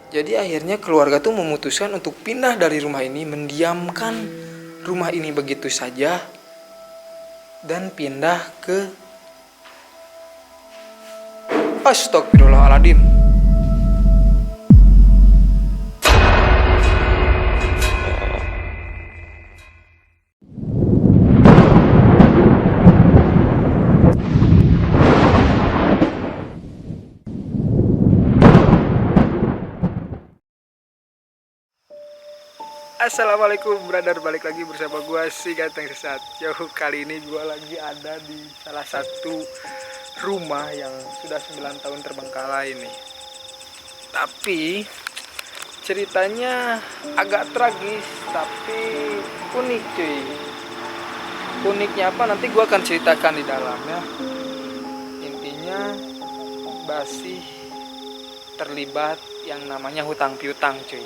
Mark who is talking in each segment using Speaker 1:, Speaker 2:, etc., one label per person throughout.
Speaker 1: Jadi akhirnya keluarga tuh memutuskan untuk pindah dari rumah ini, mendiamkan rumah ini begitu saja dan pindah ke Astagfirullahaladzim. Assalamualaikum brother, balik lagi bersama gue si Ganteng Sesat. Jauh kali ini gue lagi ada di salah satu rumah yang sudah 9 tahun terbengkalai ini. Tapi ceritanya agak tragis tapi unik cuy. Uniknya apa nanti gue akan ceritakan di dalam ya. Intinya Basih terlibat yang namanya hutang piutang cuy.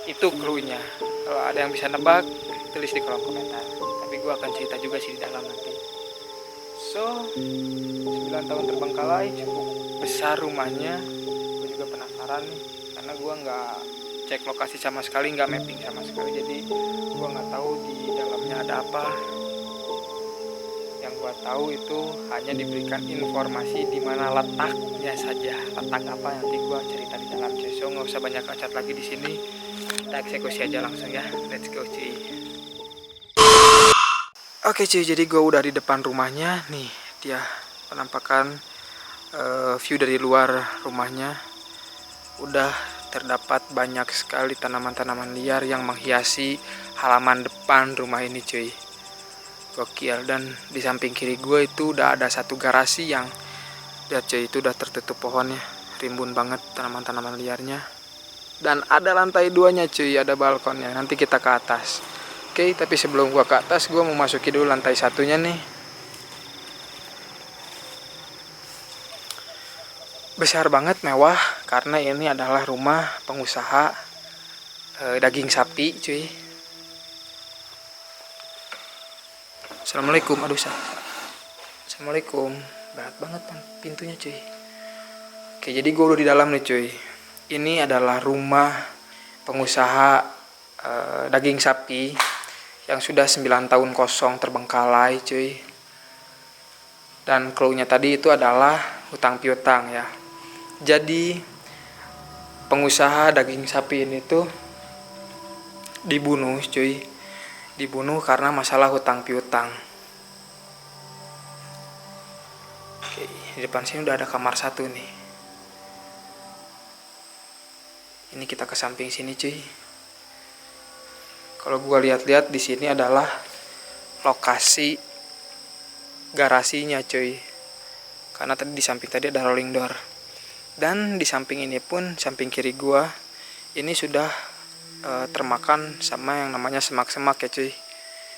Speaker 1: Itu cluenya. Kalau ada yang bisa nebak, tulis di kolom komentar. Tapi gue akan cerita juga sih di dalam nanti. So, 9 tahun terbengkalai, cukup besar rumahnya. Gue juga penasaran nih, karena gue nggak cek lokasi sama sekali, nggak mapping sama sekali. Jadi gue nggak tahu di dalamnya ada apa. Yang gue tahu itu hanya diberikan informasi di mana letaknya saja. Letak apa nanti gue cerita di dalam. So nggak usah banyak bacot lagi di sini. Kita eksekusi aja langsung ya. Let's go cuy. Oke cuy, jadi gue udah di depan rumahnya. Nih dia penampakan view dari luar rumahnya. Udah terdapat banyak sekali tanaman-tanaman liar yang menghiasi halaman depan rumah ini cuy. Gokil. Dan di samping kiri gue itu udah ada satu garasi yang lihat cuy, itu udah tertutup pohonnya. Rimbun banget tanaman-tanaman liarnya. Dan ada lantai 2-nya cuy, ada balkonnya. Nanti kita ke atas. Oke, tapi sebelum gua ke atas, gua mau masuki dulu lantai 1-nya nih. Besar banget, mewah, karena ini adalah rumah pengusaha daging sapi cuy. Assalamualaikum, aduh sah. Assalamualaikum. Berat banget pintunya cuy. Oke, jadi gua udah di dalam nih cuy. Ini adalah rumah pengusaha daging sapi yang sudah 9 tahun kosong terbengkalai cuy. Dan cluenya tadi itu adalah hutang piutang ya. Jadi pengusaha daging sapi ini tuh dibunuh cuy. Dibunuh karena masalah hutang piutang. Oke, di depan sini udah ada kamar 1 nih. Ini kita ke samping sini cuy. Kalau gua lihat-lihat di sini adalah lokasi garasinya cuy. Karena tadi di samping tadi ada rolling door. Dan di samping ini pun, samping kiri gua, ini sudah termakan sama yang namanya semak-semak ya cuy.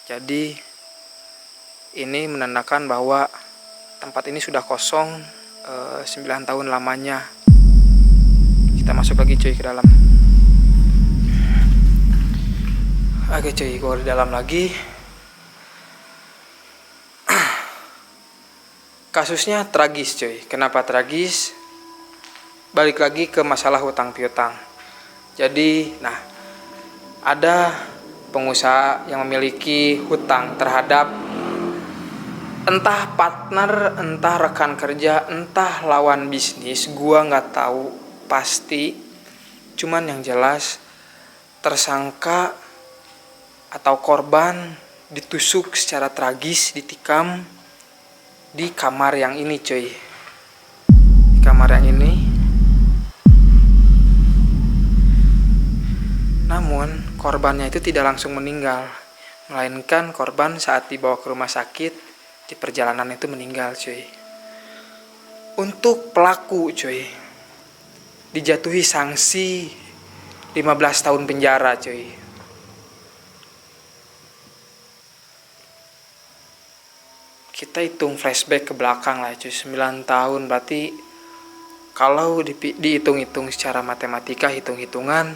Speaker 1: Jadi ini menandakan bahwa tempat ini sudah kosong 9 tahun lamanya. Kita masuk lagi cuy ke dalam. Oke cuy, gue di dalam lagi. Kasusnya tragis cuy. Kenapa tragis? Balik lagi ke masalah hutang piutang. Jadi, nah, ada pengusaha yang memiliki hutang terhadap entah partner, entah rekan kerja, entah lawan bisnis. Gua nggak tahu pasti, cuman yang jelas tersangka atau korban ditusuk secara tragis, ditikam di kamar yang ini cuy. Di kamar yang ini. Namun korbannya itu tidak langsung meninggal, melainkan korban saat dibawa ke rumah sakit di perjalanan itu meninggal cuy. Untuk pelaku cuy dijatuhi sanksi 15 tahun penjara cuy. Kita hitung flashback ke belakang lah cuy, 9 tahun berarti kalau dihitung-hitung secara matematika, hitung-hitungan,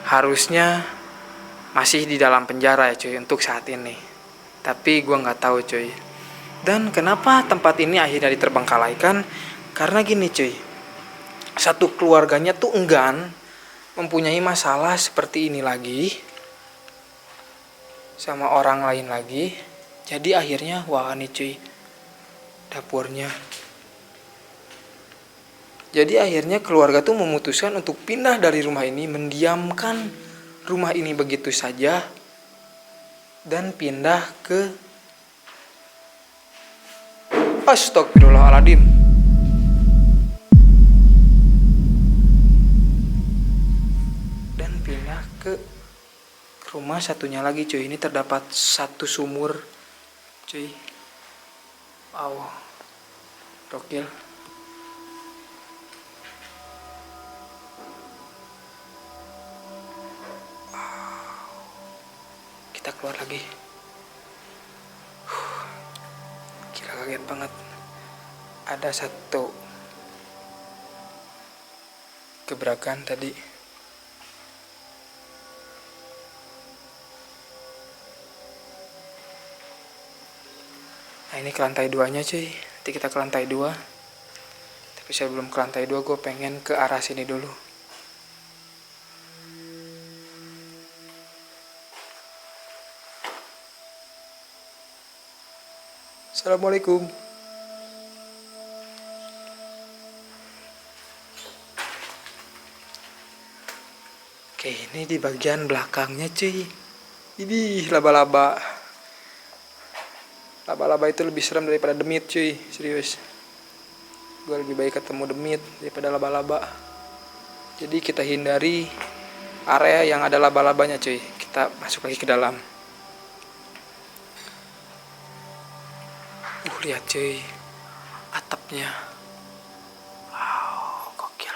Speaker 1: harusnya masih di dalam penjara ya cuy untuk saat ini. Tapi gue nggak tahu cuy. Dan kenapa tempat ini akhirnya diterbengkalaikan? Karena gini cuy, satu keluarganya tuh enggan mempunyai masalah seperti ini lagi sama orang lain lagi. Jadi akhirnya wah nih cuy, dapurnya. Jadi akhirnya keluarga tuh memutuskan untuk pindah dari rumah ini, mendiamkan rumah ini begitu saja dan pindah ke Astagfirullahaladzim. Dan pindah ke rumah satunya lagi cuy. Ini terdapat satu sumur cuy. Wow, gokil. Kita keluar lagi. Gila, kaget banget. Ada satu gebrakan tadi. Nah ini ke lantai 2-nya cuy. Nanti kita ke lantai 2. Tapi sebelum ke lantai 2 gue pengen ke arah sini dulu. Assalamualaikum. Oke, ini di bagian belakangnya cuy. Ini laba-laba. Laba-laba itu lebih serem daripada demit cuy, serius. Gue lebih baik ketemu demit daripada laba-laba. Jadi kita hindari area yang ada laba-labanya cuy. Kita masuk lagi ke dalam. Lihat cuy, atapnya. Wow, gokil.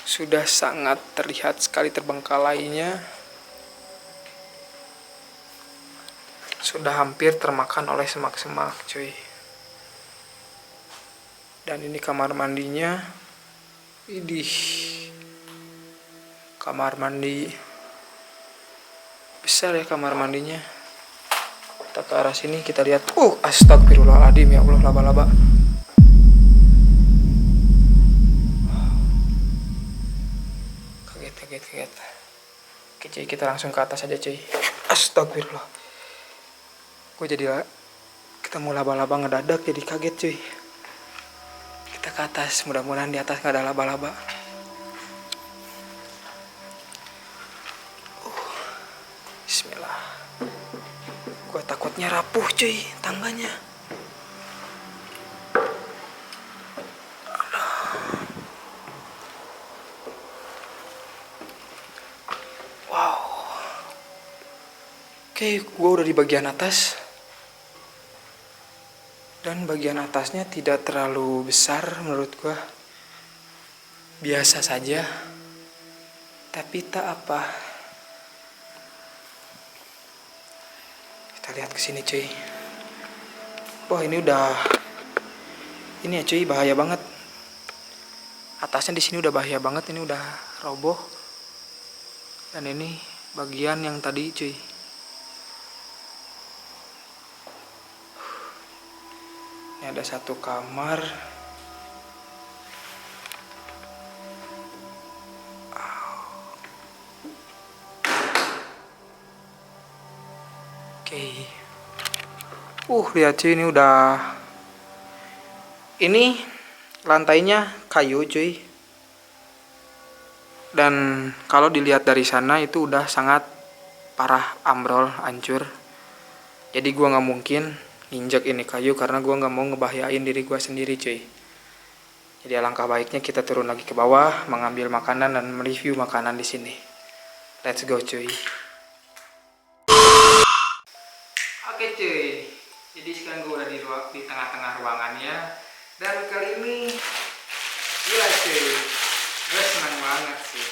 Speaker 1: Sudah sangat terlihat sekali terbengkalainya. Sudah hampir termakan oleh semak-semak cuy. Dan ini kamar mandinya. Idih, kamar mandi besar ya kamar mandinya. Kita ke arah sini, kita lihat. Astagfirullahaladzim, ya Allah, laba-laba. Kaget. Oke cuy, kita langsung ke atas aja cuy. Astagfirullah. Gue jadi ketemu laba-laba ngedadak, jadi kaget cuy. Kita ke atas, mudah-mudahan di atas gak ada laba-laba. Bismillah. Gue takutnya rapuh cuy tangganya. Wow. Oke, gue udah di bagian atas. Dan bagian atasnya tidak terlalu besar menurut gue. Biasa saja. Tapi tak apa. Kita lihat ke sini cuy. Wah, ini ya cuy, bahaya banget. Atasnya di sini udah bahaya banget, ini udah roboh. Dan ini bagian yang tadi cuy. Ini ada satu kamar. Oke. Lihat cuy, ini udah. Ini lantainya kayu cuy. Dan kalau dilihat dari sana itu udah sangat parah, ambrol, hancur. Jadi gua nggak mungkin nginjek ini kayu karena gua nggak mau ngebahayain diri gua sendiri cuy. Jadi alangkah baiknya kita turun lagi ke bawah, mengambil makanan dan mereview makanan di sini. Let's go cuy. Oke cuy. Jadi sekarang gue udah di tengah-tengah ruangannya. Dan kali ini gila cuy, gue senang banget sih.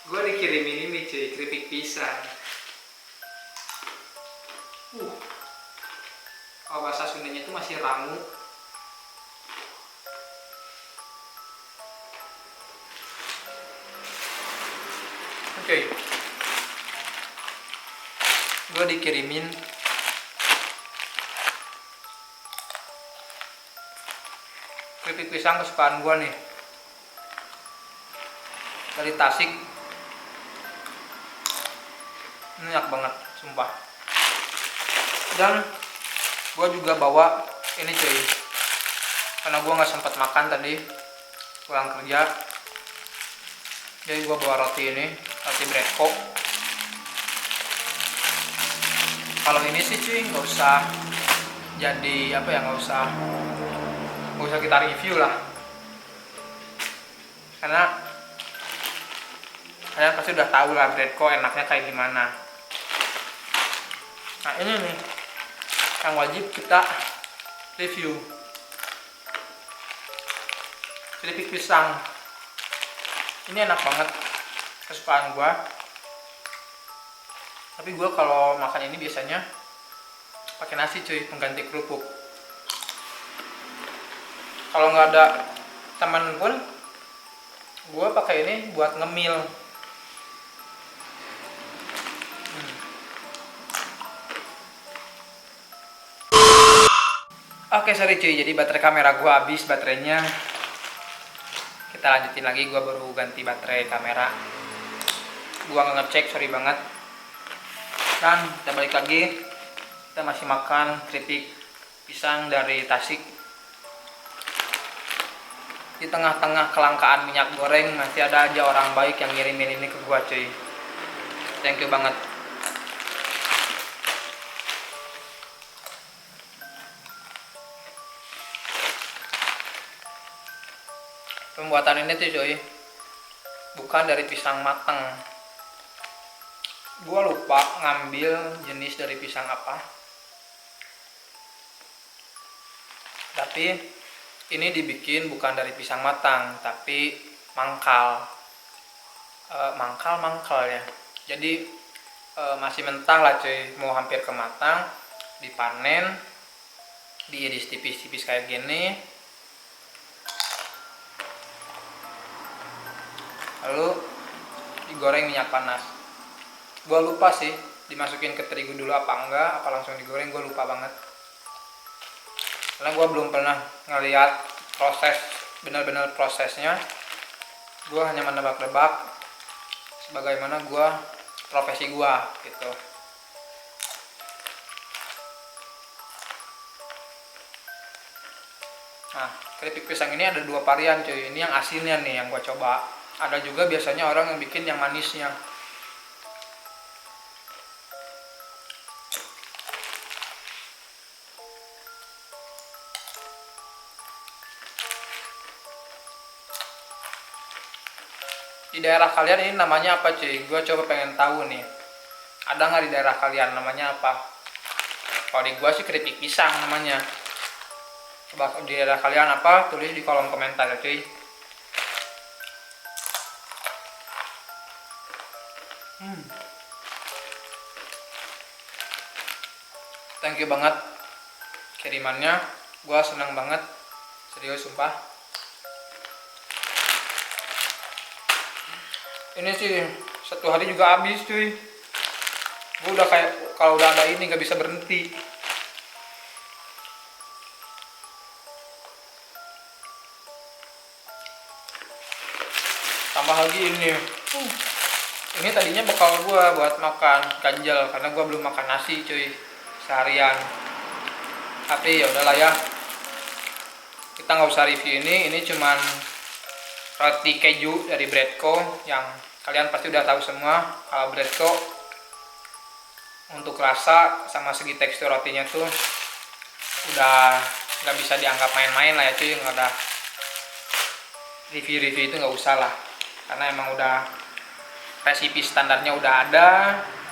Speaker 1: Gue dikirimin ini cuy, keripik pisang. Kalau bahasa Sundanya itu masih rangu. Oke. Gue dikirimin keripik pisang kesukaan gue nih.
Speaker 2: dari Tasik. Ini enak banget, sumpah. Dan gue juga bawa ini cuy, karena gue nggak sempat makan tadi pulang kerja. Jadi gue bawa roti ini, roti Bredco. Kalau ini sih cuy nggak usah jadi apa ya, nggak usah kita review lah, karena kalian pasti udah tahu lah Bredco enaknya kayak gimana. Nah ini nih yang wajib kita review, keripik pisang. Ini enak banget, kesukaan gua. Tapi gua kalau makan ini biasanya pakai nasi cuy, pengganti kerupuk. Kalau nggak ada teman pun gua pakai ini buat ngemil. Oke sorry cuy, jadi baterai kamera gua habis baterainya. Kita lanjutin lagi, gua baru ganti baterai kamera. Gua nggak ngecek, sorry banget. Dan kita balik lagi, kita masih makan keripik pisang dari Tasik. Di tengah-tengah kelangkaan minyak goreng masih ada aja orang baik yang ngirimin ini ke gua cuy. Thank you banget. Pembuatan ini tuh cuy bukan dari pisang mateng. Gua lupa ngambil jenis dari pisang apa, tapi ini dibikin bukan dari pisang matang tapi mangkal. Mangkal ya. Jadi masih mentah lah cuy, mau hampir ke matang, dipanen, diiris tipis-tipis kayak gini, lalu digoreng minyak panas. Gua lupa sih dimasukin ke terigu dulu apa enggak, apa langsung digoreng, gua lupa banget. Karena gua belum pernah ngeliat proses, benar-benar prosesnya. Gua hanya menebak-nebak sebagaimana gua profesi gua gitu. Nah, keripik pisang ini ada dua varian cuy. Ini yang asinnya nih yang gua coba. Ada juga biasanya orang yang bikin yang manisnya. Di daerah kalian ini namanya apa cuy? Gue coba pengen tahu nih. Ada nggak di daerah kalian namanya apa? Kalau di gue sih keripik pisang namanya. Coba di daerah kalian apa? Tulis di kolom komentar ya cuy. Thank you banget kirimannya. Gue senang banget. Serius sumpah. Ini sih satu hari juga habis cuy. Gue udah kayak kalau udah ada ini nggak bisa berhenti. Tambah lagi ini. Ini tadinya bekal gue buat makan ganjel karena gue belum makan nasi cuy seharian. Tapi ya udahlah ya. Kita nggak usah review ini. Ini cuman roti keju dari Bredco yang kalian pasti udah tahu semua. Kalau Bredco untuk rasa sama segi tekstur rotinya tuh udah nggak bisa dianggap main-main lah ya cuy. Nggak ada review-review itu nggak usah lah, karena emang udah resipi standarnya udah ada,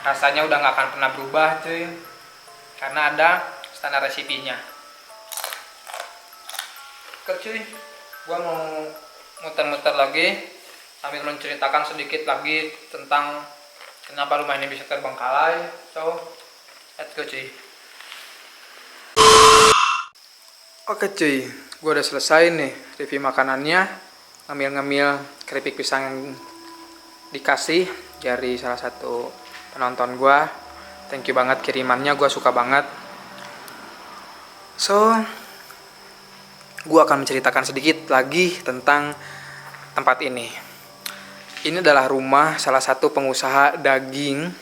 Speaker 2: rasanya udah nggak akan pernah berubah cuy, karena ada standar resipinya. Oke cuy, gua mau muter-muter lagi sambil menceritakan sedikit lagi tentang kenapa rumah ini bisa terbengkalai. So, let's go cuy. Oke cuy, gue udah selesai nih review makanannya, ngemil-ngemil keripik pisang yang dikasih dari salah satu penonton gue. Thank you banget kirimannya, gue suka banget. So, gue akan menceritakan sedikit lagi tentang tempat ini.
Speaker 1: Ini adalah rumah salah satu pengusaha daging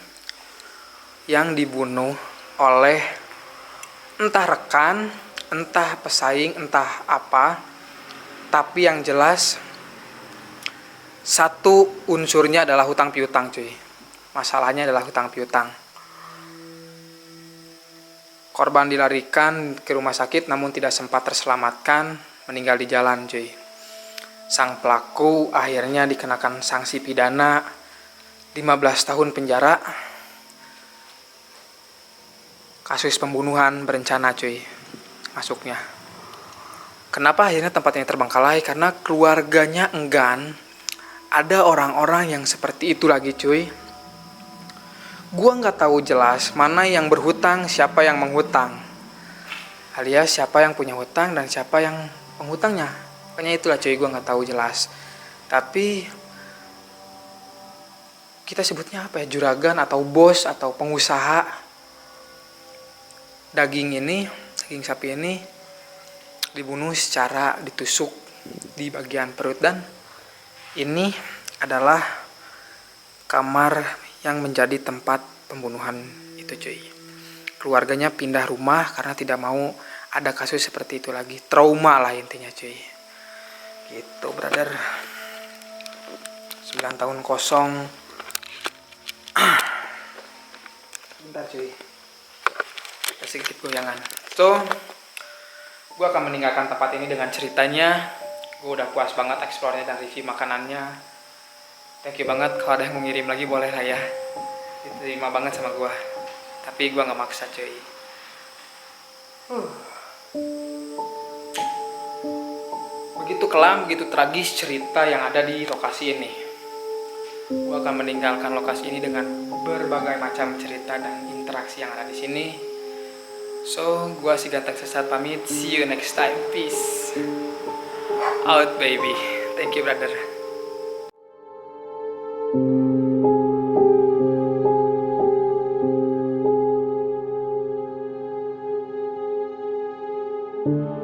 Speaker 1: yang dibunuh oleh entah rekan, entah pesaing, entah apa. Tapi yang jelas satu unsurnya adalah hutang piutang, cuy. Masalahnya adalah hutang piutang. Korban dilarikan ke rumah sakit namun tidak sempat terselamatkan, meninggal di jalan, cuy. Sang pelaku akhirnya dikenakan sanksi pidana 15 tahun penjara. Kasus pembunuhan berencana, cuy, masuknya. Kenapa akhirnya tempat ini terbengkalai? Karena keluarganya enggan ada orang-orang yang seperti itu lagi, cuy. Gua nggak tahu jelas mana yang berhutang, siapa yang menghutang, alias siapa yang punya hutang dan siapa yang penghutangnya. Pokoknya itulah, cuy, gua nggak tahu jelas. Tapi kita sebutnya apa ya, juragan atau bos atau pengusaha daging ini, daging sapi ini dibunuh secara ditusuk di bagian perut. Dan ini adalah kamar yang menjadi tempat pembunuhan itu, cuy. Keluarganya pindah rumah karena tidak mau ada kasus seperti itu lagi. Trauma lah intinya, cuy. Gitu, brother. 9 tahun kosong. Bentar, cuy. Sedikit goyangan. So, gue akan meninggalkan tempat ini dengan ceritanya. Gue udah puas banget eksplornya dan review makanannya. Thank you banget. Kalau ada yang mau ngirim lagi boleh lah ya. Diterima banget sama gue. Tapi gue gak maksa, cuy. Begitu kelam, begitu tragis cerita yang ada di lokasi ini. Gue akan meninggalkan lokasi ini dengan berbagai macam cerita dan interaksi yang ada di sini. So, gue si Ganteng Sesat pamit. See you next time. Peace out, baby. Thank you, brother.
Speaker 3: Thank you.